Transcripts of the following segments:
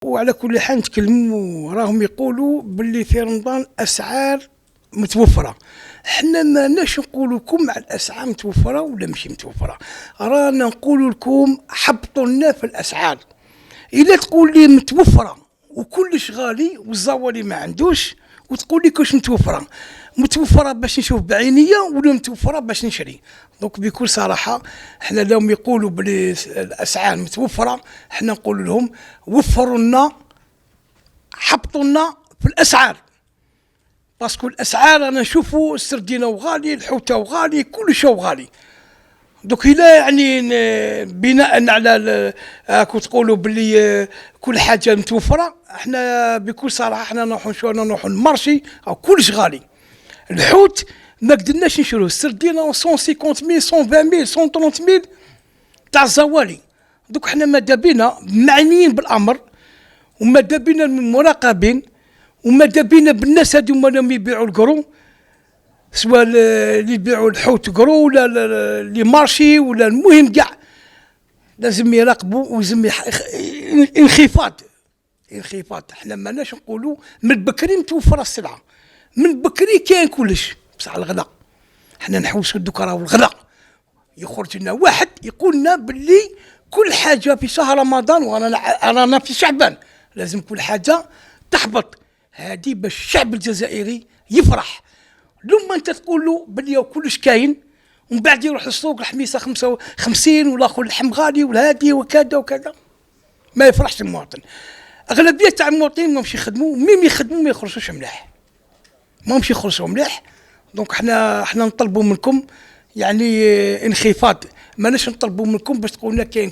وعلى كل حال نتكلموا راهم يقولوا باللي في رمضان اسعار متوفره. حنا ماناش نقولوا لكم على الاسعار متوفره ولا ماشي متوفره، رانا نقولوا لكم حبطوا لنا في الاسعار. الا تقول لي متوفره وكلش غالي والزوالي ما عندوش وتقول لي كلش متوفره باش نشوف بعينيا ولا متوفره باش نشري. دونك بكل صراحه حنا لهم يقولوا بلي الاسعار متوفره، حنا نقول لهم وفروا لنا، حبطوا لنا في الاسعار، باسكو الاسعار انا نشوفوا السردينه وغالي، الحوته وغالي، كل شيء وغالي. دوك الا يعني بناء على راكم تقولوا باللي كل حاجه متوفره، احنا بكل صراحه احنا نروحوا المارشي او كلش غالي. الحوت ما قدرناش نشروه، السردينه 150,000 120,000 130,000 تاع الزوالي. دوك حنا ماذا بينا معنيين بالامر، وماذا بينا مراقبين، وماذا بينا بالناس هذوما اللي يبيعوا القرو، سواء اللي يبيعوا الحوت قرو ولا اللي مارشي ولا المهم كاع لازم يراقبوا ولازم انخفاض. حنا ماناش نقولوا من بكري متوفره السلعه، من بكري كاين كلش، بصح الغلا حنا نحوسوا دوك راهو الغلا. يخرج لنا واحد يقول لنا باللي كل حاجه في شهر رمضان ورانا في شعبان لازم كل حاجه تحبط. هذه باش الشعب الجزائري يفرح. لما انت تقول له باللي كلش كاين ومن بعد يروح للسوق الحميصه 55 والاخر اللحم غالي والهادي وكذا وكذا، ما يفرحش المواطن. اغلبيه تاع المواطنين ماهمش يخدموا، ميم يخدموا ما يخرجوش ملاح، ماهمش يخرجوا ملاح. دونك حنا نطلبوا منكم يعني انخفاض، ماناش نطلبوا منكم باش تقولوا لنا كاين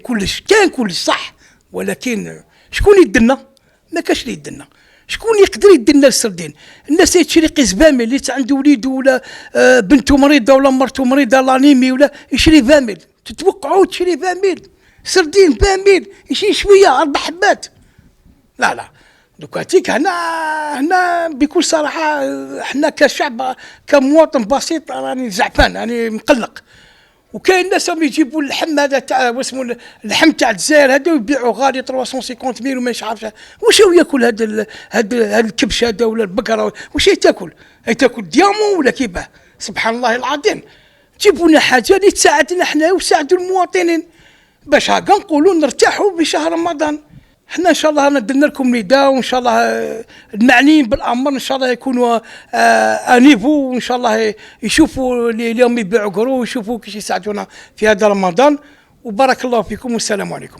كلش صح، ولكن شكون يدلنا؟ ما كاش اللي يدلنا. شكون يقدر يدلنا السردين؟ الناس اللي تشري قيس بامل، اللي عنده وليد ولا بنته مريضه ولا مرته مريضه لانيمي ولا يشري بامل، تتوقعوا تشري بامل سردين بامل يشري شويه 4 حبات؟ لا دوكاتيك هنا بكل صراحه احنا كشعب كمواطن بسيط راني زعفان، راني مقلق. وكاين ناس راهم يجيبوا اللحم هذا تاع واسمو اللحم تاع الجزائر هذا ويبيعوا غالي 350,000 وما عارفش واش هو ياكل هذا الكبش هذا ولا البقره، واش تاكل؟ تاكل ديامو ولا كيفاه؟ سبحان الله العظيم. جيبوا لنا حاجه اللي تساعدنا حنا وتساعدوا المواطنين باش هكا نقولوا نرتاحوا بشهر رمضان. احنا ان شاء الله رانا درنا لكم نداء، وان شاء الله المعنيين بالامر ان شاء الله يكونوا انيفو، وان شاء الله يشوفوا اليوم يبيعوا قرو ويشوفوا كيفاش يساعدونا في هذا رمضان. وبارك الله فيكم والسلام عليكم.